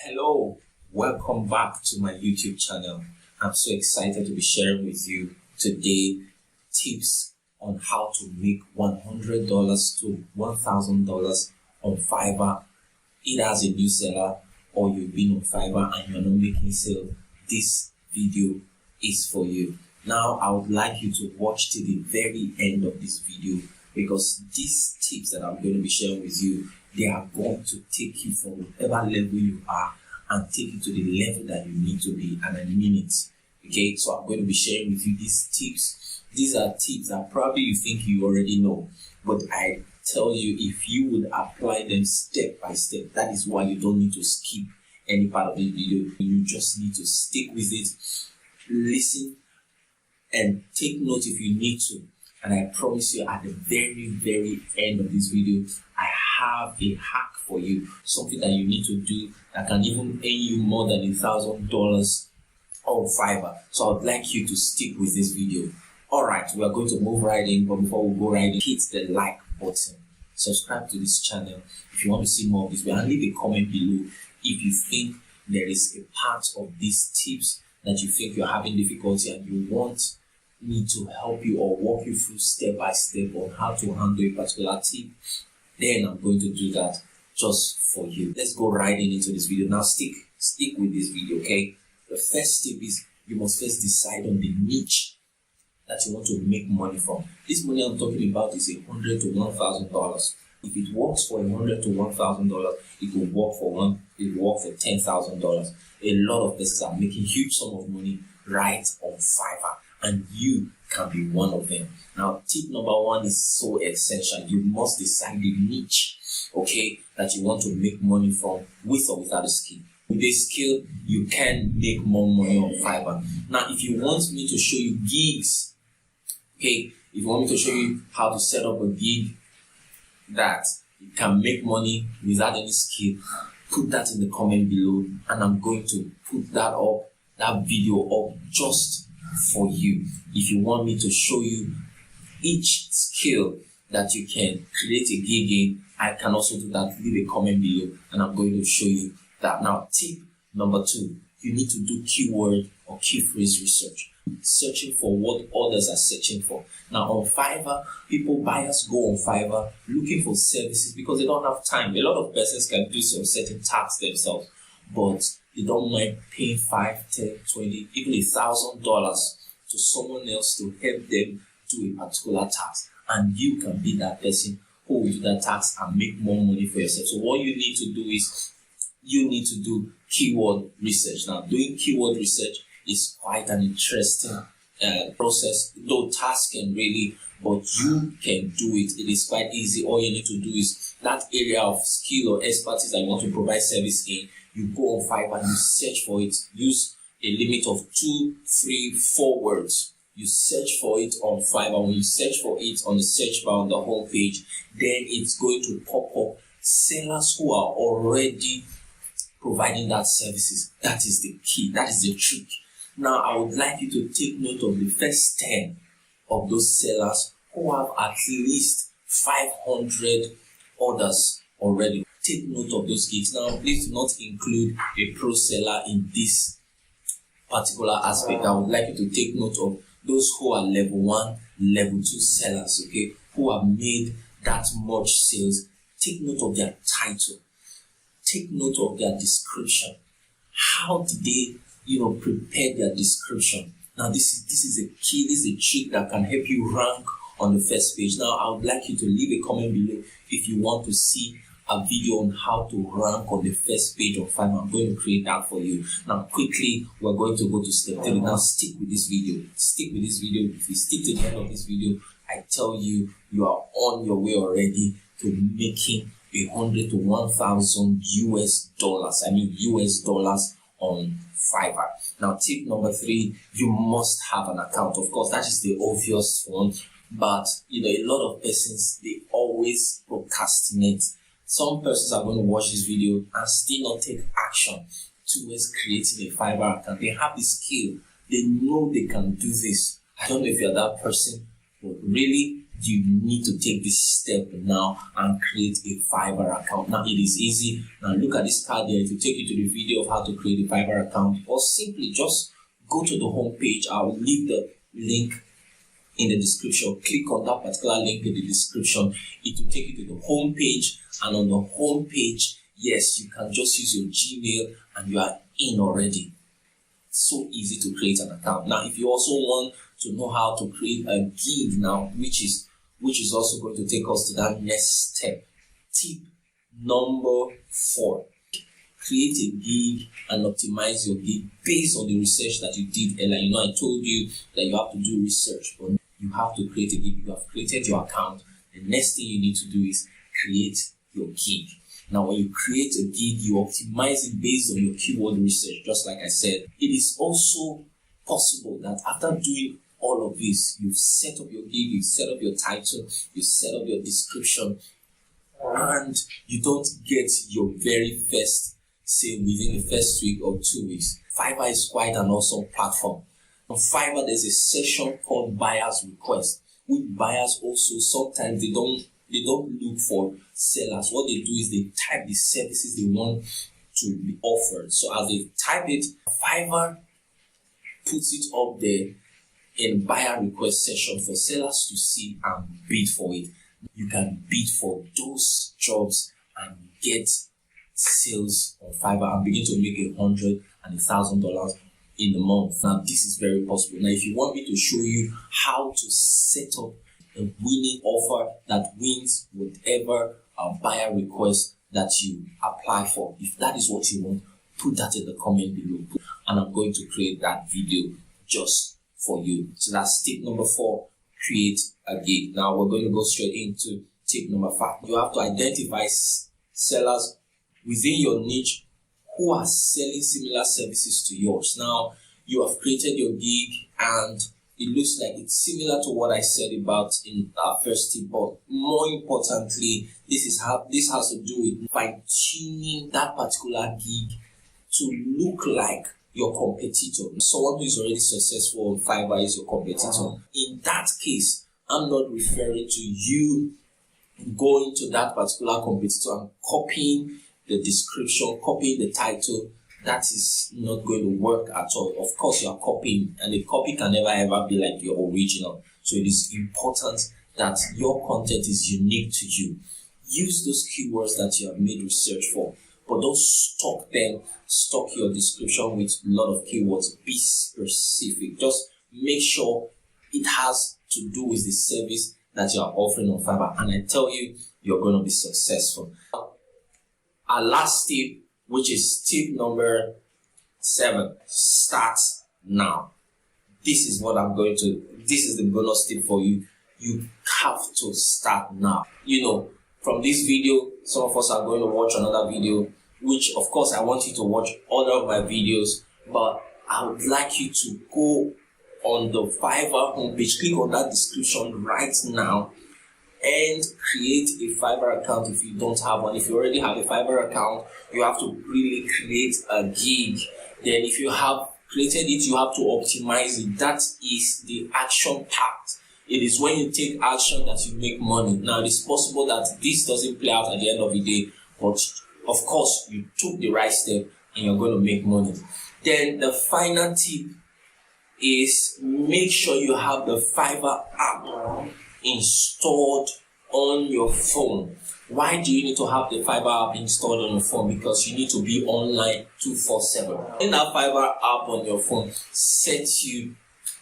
Hello, welcome back to my YouTube channel. I'm so excited to be sharing with you today tips on how to make $100 to $1,000 on Fiverr, either as a new seller or you've been on Fiverr and you're not making sales. This video is for you. Now, I would like you to watch till the very end of this video because these tips that I'm going to be sharing with you, they are going to take you from whatever level you are and take you to the level that you need to be, and I mean it. Okay, so I'm going to be sharing with you these tips. These are tips that probably you think you already know, but I tell you, if you would apply them step by step, that is why you don't need to skip any part of the video. You just need to stick with it, listen, and take note if you need to. And I promise you, at the very end of this video, I have a hack for you, something that you need to do that can even earn you more than $1,000 on Fiverr. So I would like you to stick with this video. Alright, we are going to move right in, but before we go right in, hit the like button, subscribe to this channel if you want to see more of this, and leave a comment below if you think there is a part of these tips that you think you're having difficulty and you want me to help you or walk you through step by step on how to handle a particular tip. Then I'm going to do that just for you. Let's go right into this video. Now stick with this video, okay? The first tip is you must first decide on the niche that you want to make money from. This money I'm talking about is $100 to $1,000. If it works for $100 to $1,000, it will work for $10,000. A lot of persons are making huge sum of money right on Fiverr, and you can be one of them. Now, tip number one is so essential. You must decide the niche, okay, that you want to make money from, with or without a skill. With a skill, you can make more money on Fiverr. Now, if you want me to show you gigs, okay, if you want me to show you how to set up a gig that you can make money without any skill, put that in the comment below, and I'm going to put that video up just for you. If you want me to show you each skill that you can create a gig in, I can also do that. Leave a comment below and I'm going to show you that. Now, tip number two, you need to do keyword or key phrase research, searching for what others are searching for. Now on Fiverr, buyers go on Fiverr looking for services because they don't have time. A lot of persons can do some certain tasks themselves, but they don't mind paying $5, $10, $20, even $1,000 to someone else to help them do a particular task. And you can be that person who will do that task and make more money for yourself. So what you need to do is you need to do keyword research. Now, doing keyword research is quite an interesting process, though tasking really, but you can do it. It is quite easy. All you need to do is that area of skill or expertise that you want to provide service in. You go on Fiverr and you search for it. Use a limit of 2, 3, 4 words. You search for it on Fiverr. When you search for it on the search bar on the home page, then it's going to pop up sellers who are already providing that services. That is the key. That is the trick. Now, I would like you to take note of the first 10 of those sellers who have at least 500 orders already. Take note of those gigs. Now, please do not include a pro seller in this particular aspect. I would like you to take note of those who are level 1, level 2 sellers, okay, who have made that much sales. Take note of their title. Take note of their description. How did they, prepare their description? Now, this is a key. This is a trick that can help you rank on the first page. Now, I would like you to leave a comment below if you want to see a video on how to rank on the first page of Fiverr. I'm going to create that for you. Now, quickly, we're going to go to step 3. Now, stick with this video. Stick with this video. If you stick to the end of this video, I tell you, you are on your way already to making $100 to $1,000 US. I mean US dollars on Fiverr. Now, tip number 3, you must have an account. Of course, that is the obvious one, but a lot of persons, they always procrastinate. Some persons are going to watch this video and still not take action towards creating a Fiverr account. They have the skill. They know they can do this. I don't know if you're that person, but really, you need to take this step now and create a Fiverr account. Now, it is easy. Now, look at this card there. It will take you to the video of how to create a Fiverr account, or simply just go to the home page. I will leave the link in the description. Click on that particular link in the description. It will take you to the home page, and on the home page, yes, you can just use your Gmail and you are in already. So easy to create an account. Now, if you also want to know how to create a gig now, which is also going to take us to that next step. Tip number 4. Create a gig and optimize your gig based on the research that you did earlier. I told you that you have to do research, but you have to create a gig. You have created your account. The next thing you need to do is create your gig. Now, when you create a gig, you optimize it based on your keyword research, just like I said. It is also possible that after doing all of this, you've set up your gig, you've set up your title, you set up your description, and you don't get your very first sale within the first week or 2 weeks. Fiverr is quite an awesome platform. On Fiverr, there's a section called buyer's request, which buyers also sometimes they don't look for sellers. What they do is they type the services they want to be offered. So as they type it, Fiverr puts it up there in buyer request section for sellers to see and bid for it. You can bid for those jobs and get sales on Fiverr and begin to make $100 and $1,000 in a month. Now, this is very possible. Now, if you want me to show you how to set up a winning offer that wins whatever buyer request that you apply for, if that is what you want, put that in the comment below, and I'm going to create that video just for you. So that's tip number 4, create a gig. Now we're going to go straight into tip number 5. You have to identify sellers within your niche who are selling similar services to yours. Now, you have created your gig and it looks like it's similar to what I said about in our first tip, but more importantly, this has to do with fine-tuning that particular gig to look like your competitor. Someone who is already successful on Fiverr is your competitor. In that case, I'm not referring to you going to that particular competitor and copying the description, copying the title. That is not going to work at all. Of course, you are copying, and the copy can never ever be like your original. So it is important that your content is unique to you. Use those keywords that you have made research for, but don't stock your description with a lot of keywords. Be specific. Just make sure it has to do with the service that you are offering on Fiverr, and I tell you, you're going to be successful. Our last tip, which is tip number 7, start now. This is the bonus tip for you. You have to start now. From this video, some of us are going to watch another video, which of course I want you to watch all of my videos, but I would like you to go on the Fiverr homepage, click on that description right now, and create a Fiverr account if you don't have one. If you already have a Fiverr account, you have to really create a gig. Then if you have created it, you have to optimize it. That is the action part. It is when you take action that you make money. Now, it is possible that this doesn't play out at the end of the day, but of course, you took the right step and you're going to make money. Then the final tip is make sure you have the Fiverr app installed on your phone. Why do you need to have the Fiverr app installed on your phone? Because you need to be online 24/7. In that Fiverr app on your phone sets you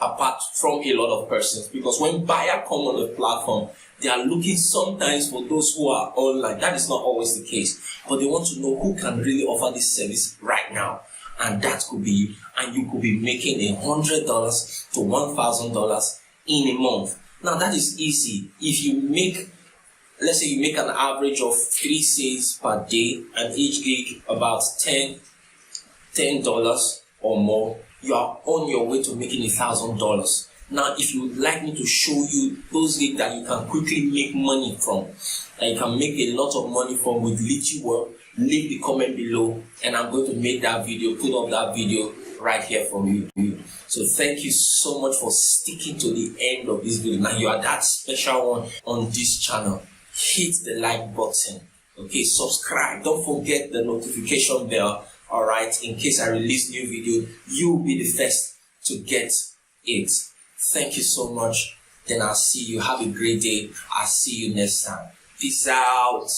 apart from a lot of persons, because when buyers come on the platform, they are looking sometimes for those who are online. That is not always the case, but they want to know who can really offer this service right now, and that could be you. And you could be making $100 to $1,000 in a month. Now, that is easy. If you make, let's say you make an average of 3 sales per day, and each gig about $10 or more, you are on your way to making $1,000. Now, if you would like me to show you those gigs that you can quickly make money from, that you can make a lot of money from with little work, leave the comment below, and I'm going to make that video, put up that video right here for you. So thank you so much for sticking to the end of this video. Now you are that special one on this channel. Hit the like button. Okay, subscribe. Don't forget the notification bell. All right, in case I release new video, you will be the first to get it. Thank you so much. Then I'll see you. Have a great day. I'll see you next time. Peace out.